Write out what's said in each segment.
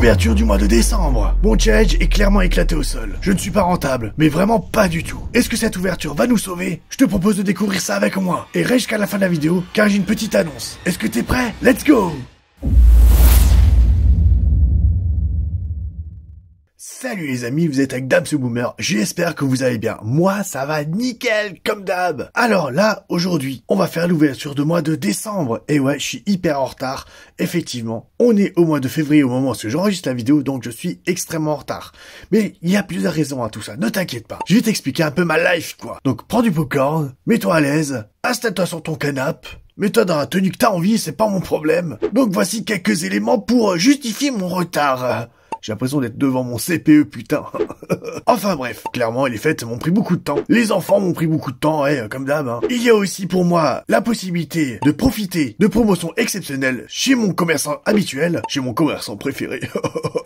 l'ouverture du mois de décembre. Mon challenge est clairement éclaté au sol. Je ne suis pas rentable, mais vraiment pas du tout. Est-ce que cette ouverture va nous sauver? Je te propose de découvrir ça avec moi. Et reste jusqu'à la fin de la vidéo, car j'ai une petite annonce. Est-ce que t'es prêt? Let's go! Salut les amis, vous êtes avec Dab ce Boomer, j'espère que vous allez bien. Moi, ça va nickel, comme d'hab. Alors là, aujourd'hui, on va faire l'ouverture de mois de décembre. Et ouais, je suis hyper en retard. Effectivement, on est au mois de février au moment où j'enregistre la vidéo, donc je suis extrêmement en retard. Mais il y a plusieurs raisons à tout ça, ne t'inquiète pas. Je vais t'expliquer un peu ma life, quoi. Donc prends du popcorn, mets-toi à l'aise, installe-toi sur ton canapé. Mets-toi dans la tenue que t'as envie, c'est pas mon problème. Donc voici quelques éléments pour justifier mon retard. J'ai l'impression d'être devant mon CPE, putain. Enfin bref, clairement, les fêtes m'ont pris beaucoup de temps. Les enfants m'ont pris beaucoup de temps, comme d'hab. Hein. Il y a aussi pour moi la possibilité de profiter de promotions exceptionnelles chez mon commerçant habituel, chez mon commerçant préféré.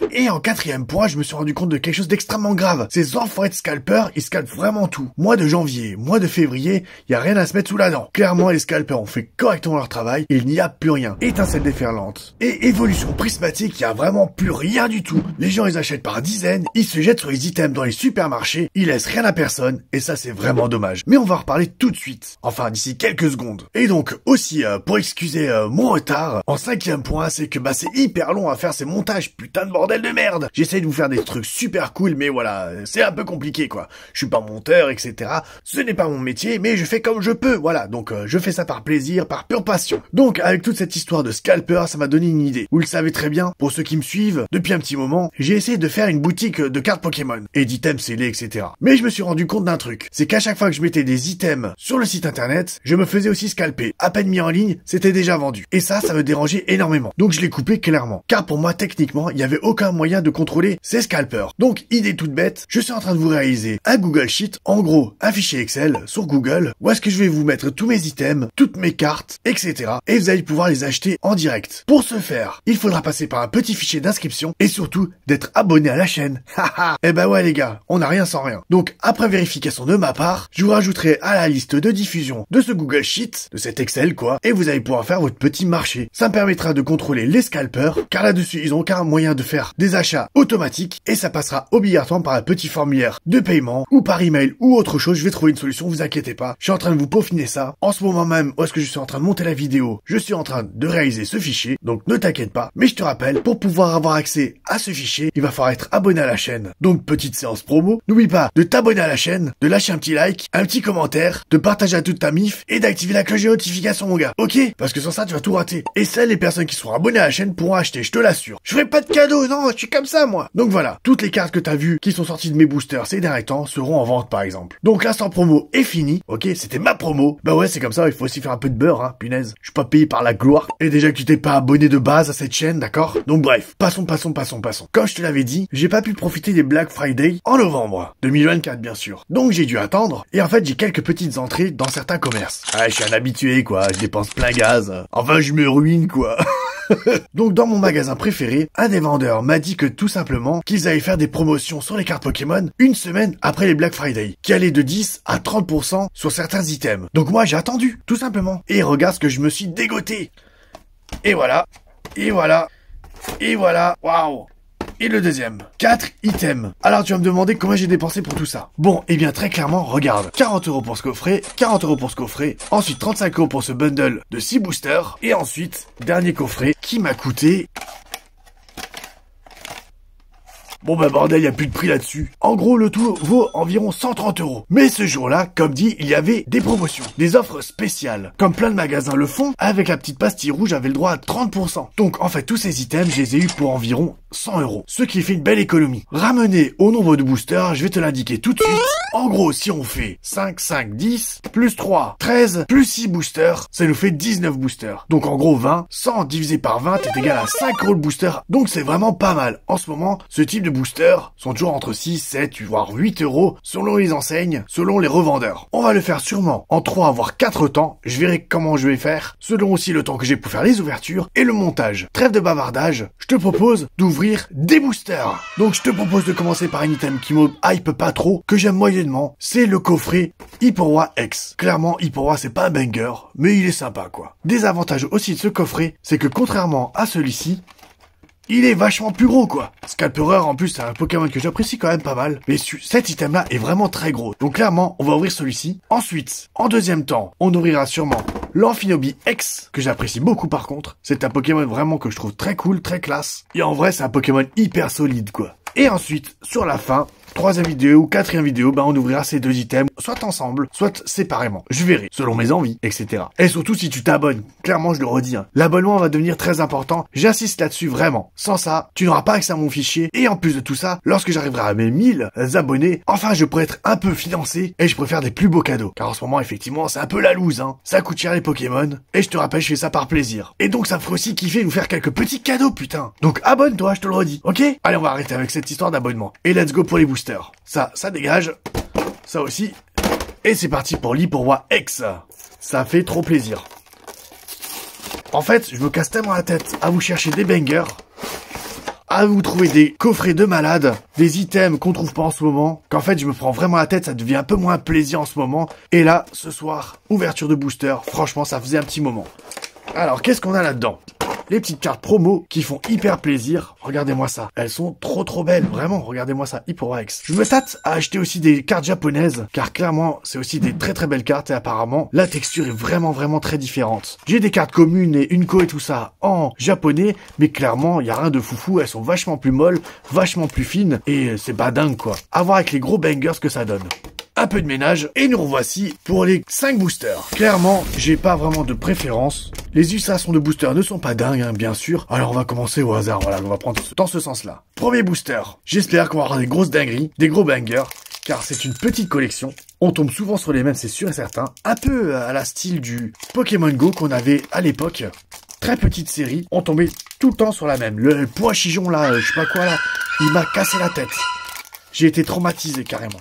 Et en quatrième point, je me suis rendu compte de quelque chose d'extrêmement grave. Ces enfoirés de scalpers, ils scalpent vraiment tout. Mois de janvier, mois de février, y a rien à se mettre sous la dent. Clairement, les scalpers ont fait correctement leur travail et il n'y a plus rien. Étincelle déferlante. Et évolution prismatique, y a vraiment plus rien du tout. Les gens, ils achètent par dizaines, ils se jettent sur les items dans les supermarchés, ils laissent rien à personne, et ça, c'est vraiment dommage. Mais on va en reparler tout de suite. Enfin, d'ici quelques secondes. Et donc, aussi, pour excuser mon retard, en cinquième point, c'est que c'est hyper long à faire ces montages, putain de bordel de merde. J'essaye de vous faire des trucs super cool, mais voilà, c'est un peu compliqué, quoi. Je suis pas monteur, etc. Ce n'est pas mon métier, mais je fais comme je peux, voilà. Donc, je fais ça par plaisir, par pure passion. Donc, avec toute cette histoire de scalper, ça m'a donné une idée. Vous le savez très bien, pour ceux qui me suivent, depuis un petit moment, j'ai essayé de faire une boutique de cartes Pokémon et d'items scellés, etc. Mais je me suis rendu compte d'un truc, c'est qu'à chaque fois que je mettais des items sur le site internet, je me faisais aussi scalper. À peine mis en ligne, c'était déjà vendu. Et ça me dérangeait énormément. Donc je l'ai coupé clairement. Car pour moi, techniquement, il n'y avait aucun moyen de contrôler ces scalpers. Donc, idée toute bête, je suis en train de vous réaliser un Google Sheet, en gros, un fichier Excel sur Google, où est-ce que je vais vous mettre tous mes items, toutes mes cartes, etc. Et vous allez pouvoir les acheter en direct. Pour ce faire, il faudra passer par un petit fichier d'inscription et surtout d'être abonné à la chaîne. Haha. Eh ben ouais les gars, on n'a rien sans rien. Donc après vérification de ma part, je vous rajouterai à la liste de diffusion de ce Google Sheet, de cet Excel quoi, et vous allez pouvoir faire votre petit marché. Ça me permettra de contrôler les scalpers, car là-dessus ils ont aucun moyen de faire des achats automatiques, et ça passera obligatoirement par un petit formulaire de paiement, ou par email, ou autre chose. Je vais trouver une solution, vous inquiétez pas. Je suis en train de vous peaufiner ça. En ce moment même, où est-ce que je suis en train de monter la vidéo, je suis en train de réaliser ce fichier, donc ne t'inquiète pas. Mais je te rappelle, pour pouvoir avoir accès à ce fichier, il va falloir être abonné à la chaîne. Donc petite séance promo, n'oublie pas de t'abonner à la chaîne, de lâcher un petit like, un petit commentaire, de partager à toute ta mif et d'activer la cloche de notification mon gars. Ok? Parce que sans ça tu vas tout rater. Et seules les personnes qui seront abonnées à la chaîne pourront acheter, je te l'assure. Je ferai pas de cadeaux, non, je suis comme ça moi. Donc voilà, toutes les cartes que t'as vues qui sont sorties de mes boosters ces derniers temps seront en vente par exemple. Donc l'instant promo est fini, ok? C'était ma promo. Bah ouais, c'est comme ça, il faut aussi faire un peu de beurre, hein, punaise. Je suis pas payé par la gloire. Et déjà que tu t'es pas abonné de base à cette chaîne, d'accord? Donc bref, passons. Comme je te l'avais dit, j'ai pas pu profiter des Black Friday en novembre 2024 bien sûr. Donc j'ai dû attendre et en fait j'ai quelques petites entrées dans certains commerces. Ah, je suis un habitué quoi, je dépense plein gaz. Enfin je me ruine quoi. Donc dans mon magasin préféré, un des vendeurs m'a dit que tout simplement qu'ils allaient faire des promotions sur les cartes Pokémon une semaine après les Black Friday, qui allaient de 10 à 30% sur certains items. Donc moi j'ai attendu, tout simplement. Et regarde ce que je me suis dégoté. Et voilà, waouh. Et le deuxième, 4 items. Alors tu vas me demander combien j'ai dépensé pour tout ça. Bon, et bien très clairement, regarde. 40 € pour ce coffret, 40 € pour ce coffret, ensuite 35 € pour ce bundle de 6 boosters, et ensuite, dernier coffret qui m'a coûté... Bon bah bordel, y a plus de prix là-dessus. En gros, le tout vaut environ 130 €. Mais ce jour-là, comme dit, il y avait des promotions, des offres spéciales. Comme plein de magasins le font, avec la petite pastille rouge, j'avais le droit à 30%. Donc en fait, tous ces items, je les ai eu pour environ 100 €. Ce qui fait une belle économie. Ramené au nombre de boosters, je vais te l'indiquer tout de suite. En gros, si on fait 5, 10, plus 3, 13, plus 6 boosters, ça nous fait 19 boosters. Donc en gros 20, 100 divisé par 20 est égal à 5 € le booster. Donc c'est vraiment pas mal. En ce moment, ce type de boosters sont toujours entre 6, 7, voire 8 € selon les enseignes, selon les revendeurs. On va le faire sûrement en 3 voire 4 temps. Je verrai comment je vais faire, selon aussi le temps que j'ai pour faire les ouvertures et le montage. Trêve de bavardage, je te propose d'ouvrir des boosters. Donc je te propose de commencer par un item qui me hype pas trop, que j'aime moyennement, c'est le coffret Hipporoi X. Clairement, Hipporoi c'est pas un banger, mais il est sympa quoi. Des avantages aussi de ce coffret, c'est que contrairement à celui-ci, il est vachement plus gros, quoi. Scalperer, en plus, c'est un Pokémon que j'apprécie quand même pas mal. Mais cet item-là est vraiment très gros. Donc clairement, on va ouvrir celui-ci. Ensuite, en deuxième temps, on ouvrira sûrement l'Amphinobi X, que j'apprécie beaucoup par contre. C'est un Pokémon vraiment que je trouve très cool, très classe. Et en vrai, c'est un Pokémon hyper solide, quoi. Et ensuite, sur la fin, troisième vidéo ou quatrième vidéo, on ouvrira ces deux items, soit ensemble, soit séparément. Je verrai, selon mes envies, etc. Et surtout si tu t'abonnes. Clairement, je le redis, hein. L'abonnement va devenir très important. J'insiste là-dessus vraiment. Sans ça, tu n'auras pas accès à mon fichier. Et en plus de tout ça, lorsque j'arriverai à mes 1000 abonnés, enfin, je pourrai être un peu financé et je pourrai faire des plus beaux cadeaux. Car en ce moment, effectivement, c'est un peu la loose, hein. Ça coûte cher les Pokémon. Et je te rappelle, je fais ça par plaisir. Et donc, ça me ferait aussi kiffer nous faire quelques petits cadeaux, putain. Donc, abonne-toi, je te le redis. Ok? Allez, on va arrêter avec cette histoire d'abonnement. Et let's go pour les boosters. Ça dégage. Ça aussi. Et c'est parti pour l'Hyporoi X. Ça fait trop plaisir. En fait, je me casse tellement la tête à vous chercher des bangers, à vous trouver des coffrets de malades, des items qu'on trouve pas en ce moment, qu'en fait je me prends vraiment la tête, ça devient un peu moins plaisir en ce moment. Et là, ce soir, ouverture de booster, franchement ça faisait un petit moment. Alors, qu'est-ce qu'on a là-dedans ? Les petites cartes promo qui font hyper plaisir. Regardez-moi ça. Elles sont trop belles. Vraiment, regardez-moi ça. Hyporoi X. Je me tâte à acheter aussi des cartes japonaises. Car clairement, c'est aussi des très belles cartes. Et apparemment, la texture est vraiment très différente. J'ai des cartes communes et Unko et tout ça en japonais. Mais clairement, il y a rien de foufou. Elles sont vachement plus molles, vachement plus fines. Et c'est pas dingue quoi. À voir avec les gros bangers que ça donne. Un peu de ménage, et nous revoici pour les 5 boosters. Clairement, j'ai pas vraiment de préférence. Les illustrations de boosters ne sont pas dingues, hein, bien sûr. Alors on va commencer au hasard, voilà, on va prendre dans ce sens-là. Premier booster. J'espère qu'on va avoir des grosses dingueries, des gros bangers, car c'est une petite collection. On tombe souvent sur les mêmes, c'est sûr et certain. Un peu à la style du Pokémon Go qu'on avait à l'époque. Très petite série, on tombait tout le temps sur la même. Le pois chigeon là, je sais pas quoi là, il m'a cassé la tête. J'ai été traumatisé carrément.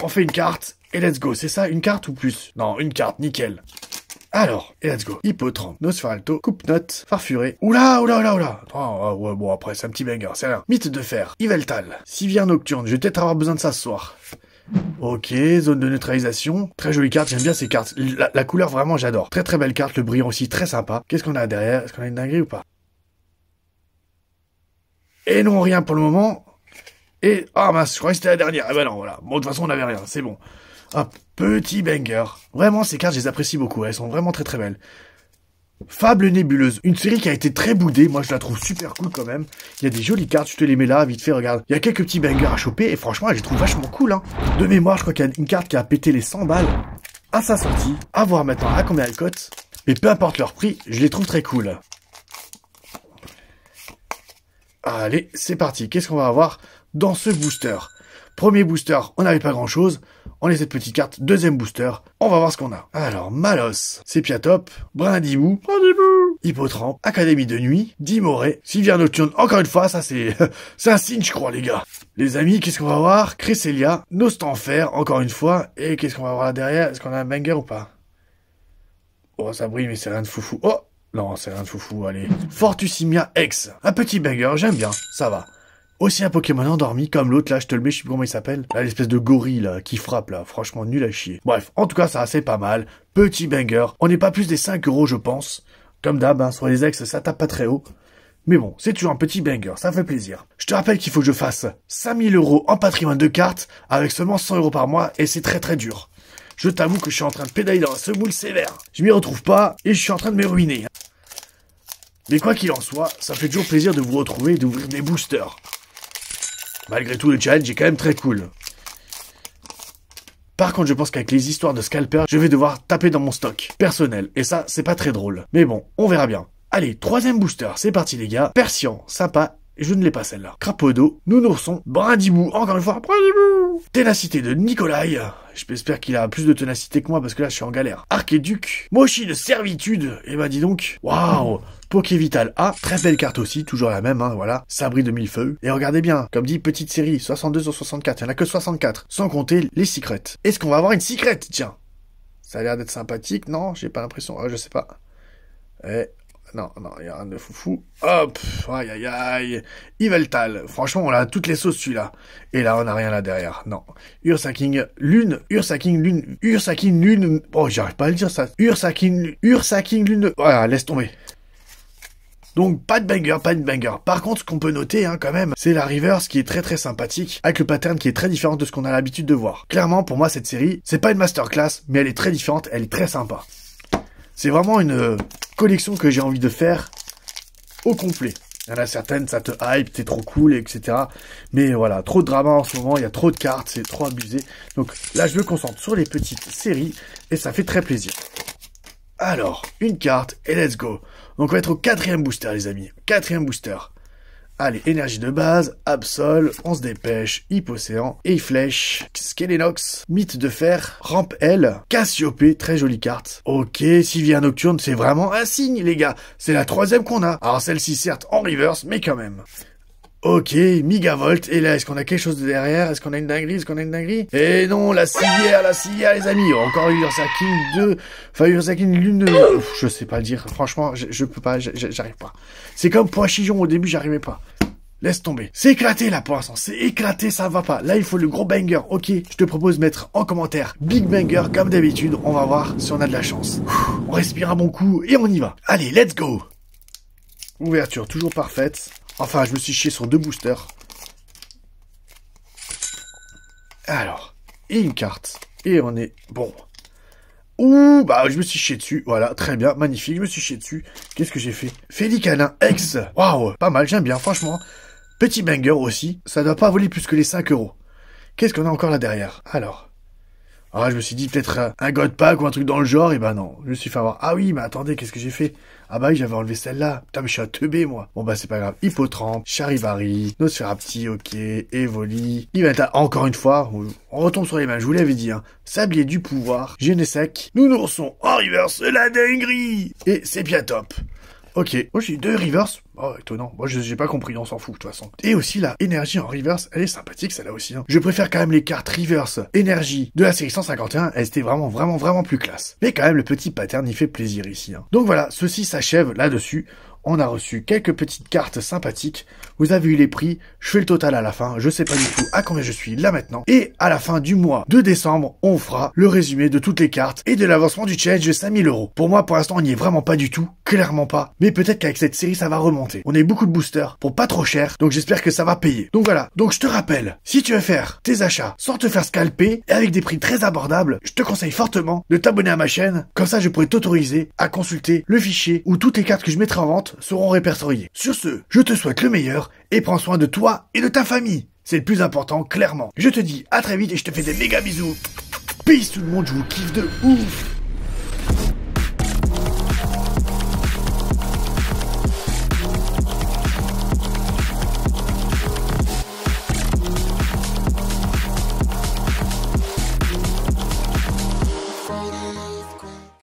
On fait une carte, et let's go. C'est ça, une carte ou plus? Non, une carte, nickel. Alors, et let's go. Hippotrampe, Nosferalto, Coupe-Note, Farfuré. Oula. Oh, ouais, bon, après, c'est un petit banger, c'est rien. Mythe de fer, Yveltal, Sivir Nocturne. Je vais peut-être avoir besoin de ça ce soir. Ok, zone de neutralisation. Très jolie carte, j'aime bien ces cartes. La couleur, vraiment, j'adore. Très belle carte, le brillant aussi, très sympa. Qu'est-ce qu'on a derrière? Est-ce qu'on a une dinguerie ou pas? Et non, rien pour le moment. Et, ah mince, je croyais que c'était la dernière. Ah bah non, voilà. Bon, de toute façon, on n'avait rien, c'est bon. Un petit banger. Vraiment, ces cartes, je les apprécie beaucoup. Elles sont vraiment très belles. Fable Nébuleuse. Une série qui a été très boudée. Moi, je la trouve super cool quand même. Il y a des jolies cartes, je te les mets là, vite fait, regarde. Il y a quelques petits bangers à choper et franchement, je les trouve vachement cool, hein. De mémoire, je crois qu'il y a une carte qui a pété les 100 balles à sa sortie. À voir maintenant à combien elle cote. Mais peu importe leur prix, je les trouve très cool. Allez, c'est parti. Qu'est-ce qu'on va avoir dans ce booster? Premier booster, on n'avait pas grand chose. On a cette petite carte. Deuxième booster, on va voir ce qu'on a. Alors, Malos, Sepiatop, Brindibou, Hippotrampe, Académie de Nuit, Dimoré, Sivir Nocturne. Encore une fois, ça c'est c'est un signe, je crois, les gars. Les amis, qu'est-ce qu'on va voir? Cresselia, Nostanfer, encore une fois. Et qu'est-ce qu'on va voir là derrière? Est-ce qu'on a un banger ou pas? Oh, ça brille, mais c'est rien de foufou. Oh! Non, c'est rien de foufou, allez. Fortusimia X. Un petit banger, j'aime bien, ça va. Aussi un Pokémon endormi, comme l'autre, là, je te le mets, je sais plus comment il s'appelle. Là, l'espèce de gorille, là, qui frappe, là. Franchement, nul à chier. Bref, en tout cas, ça, c'est pas mal. Petit banger. On n'est pas plus des 5 €, je pense. Comme d'hab, hein, sur les ex, ça tape pas très haut. Mais bon, c'est toujours un petit banger, ça fait plaisir. Je te rappelle qu'il faut que je fasse 5000 € en patrimoine de cartes, avec seulement 100 € par mois, et c'est très dur. Je t'avoue que je suis en train de pédaler dans un semoule sévère. Je m'y retrouve pas, et je suis en train de me ruiner. Mais quoi qu'il en soit, ça fait toujours plaisir de vous retrouver et d'ouvrir des boosters. Malgré tout, le challenge est quand même très cool. Par contre, je pense qu'avec les histoires de scalper, je vais devoir taper dans mon stock personnel. Et ça, c'est pas très drôle. Mais bon, on verra bien. Allez, troisième booster, c'est parti les gars. Persian, sympa. Je ne l'ai pas celle-là. Crapodo, Nounourson, Brindibou, encore une fois, Brindibou. Ténacité de Nikolai. J'espère qu'il a plus de ténacité que moi parce que là je suis en galère. Archéduc, Mochi de Servitude. Et bah dis donc, waouh. Pokévital A, très belle carte aussi, toujours la même, hein, voilà. Sabri de Millefeuille. Et regardez bien, comme dit, petite série, 62 sur 64, il n'y en a que 64. Sans compter les secrets. Est-ce qu'on va avoir une secret? Tiens. Ça a l'air d'être sympathique, non? J'ai pas l'impression, je sais pas. Non, il y a rien de foufou. Hop, aïe. Yveltal. Franchement, on a toutes les sauces, celui-là. Et là, on n'a rien là derrière. Non. Ursaking Lune. Oh, j'arrive pas à le dire, ça. Ursaking Lune. Voilà, laisse tomber. Donc pas de banger, pas de banger. Par contre, ce qu'on peut noter hein, quand même, c'est la reverse qui est très très sympathique, avec le pattern qui est très différent de ce qu'on a l'habitude de voir. Clairement, pour moi, cette série, c'est pas une masterclass, mais elle est très différente, elle est très sympa. C'est vraiment une collection que j'ai envie de faire au complet. Il y en a certaines, ça te hype, t'es trop cool, etc. Mais voilà, trop de drama en ce moment, il y a trop de cartes, c'est trop abusé. Donc là, je me concentre sur les petites séries, et ça fait très plaisir. Alors, une carte, et let's go. Donc on va être au 4e booster, les amis. 4e booster. Allez, énergie de base, Absol, on se dépêche, Hypocéan, et Flèche, Skelenox, Mythe de fer, Rampe L, Cassiope, très jolie carte. Ok, Sylvia Nocturne, c'est vraiment un signe, les gars. C'est la 3e qu'on a. Alors celle-ci, certes, en reverse, mais quand même. Ok, Megavolt, et là, est-ce qu'on a quelque chose de derrière? Est-ce qu'on a une dinguerie? Est-ce qu'on a une dinguerie? Et non, la civière, les amis. Encore Ursaking 2, enfin Ursaking Lune, je sais pas le dire, franchement, je peux pas, j'arrive pas. C'est comme Poichijon, au début, j'arrivais pas. Laisse tomber. C'est éclaté, là, pour l'instant. C'est éclaté, ça va pas. Là, il faut le gros banger. Ok, je te propose de mettre en commentaire Big Banger, comme d'habitude. On va voir si on a de la chance. On respire un bon coup, et on y va. Allez, let's go. Ouverture toujours parfaite. Enfin, je me suis chié sur 2 boosters. Alors, et une carte. Et on est bon. Ouh, bah, je me suis chié dessus. Voilà, très bien, magnifique, je me suis chié dessus. Qu'est-ce que j'ai fait? Félicanin X. Waouh, pas mal, j'aime bien, franchement. Petit banger aussi. Ça doit pas voler plus que les 5 €. Qu'est-ce qu'on a encore là derrière? Alors. Ah, je me suis dit peut-être un God Pack ou un truc dans le genre, et bah non, je me suis fait avoir. Ah oui, mais attendez, qu'est-ce que j'ai fait? Ah bah oui, j'avais enlevé celle-là. Putain, mais je suis un teubé, moi. Bon bah c'est pas grave. Hippotrampe, Charivari, Nosferapti, ok, Evoli, Iventa, encore une fois, on retombe sur les mains, je vous l'avais dit, hein. Sablier du pouvoir, Genesec, Nounourson en reverse, la dinguerie! Et Sepiatop. Ok, moi j'ai eu 2 reverse. Oh, étonnant. Moi, j'ai pas compris, on s'en fout, de toute façon. Et aussi, la énergie en reverse, elle est sympathique, celle-là aussi. Hein. Je préfère quand même les cartes reverse énergie de la série 151. Elles étaient vraiment plus classe. Mais quand même, le petit pattern, il fait plaisir ici. Hein. Donc voilà, ceci s'achève là-dessus. On a reçu quelques petites cartes sympathiques. Vous avez eu les prix. Je fais le total à la fin. Je sais pas du tout à combien je suis là maintenant. Et à la fin du mois de décembre, on fera le résumé de toutes les cartes et de l'avancement du challenge de 5000 €. Pour moi, pour l'instant, on n'y est vraiment pas du tout. Clairement pas. Mais peut-être qu'avec cette série, ça va remonter. On a eu beaucoup de boosters pour pas trop cher. Donc j'espère que ça va payer. Donc voilà. Donc je te rappelle, si tu veux faire tes achats sans te faire scalper et avec des prix très abordables, je te conseille fortement de t'abonner à ma chaîne. Comme ça, je pourrai t'autoriser à consulter le fichier où toutes les cartes que je mettrai en vente seront répertoriées. Sur ce, je te souhaite le meilleur et prends soin de toi et de ta famille. C'est le plus important, clairement. Je te dis à très vite et je te fais des méga bisous. Peace tout le monde, je vous kiffe de ouf.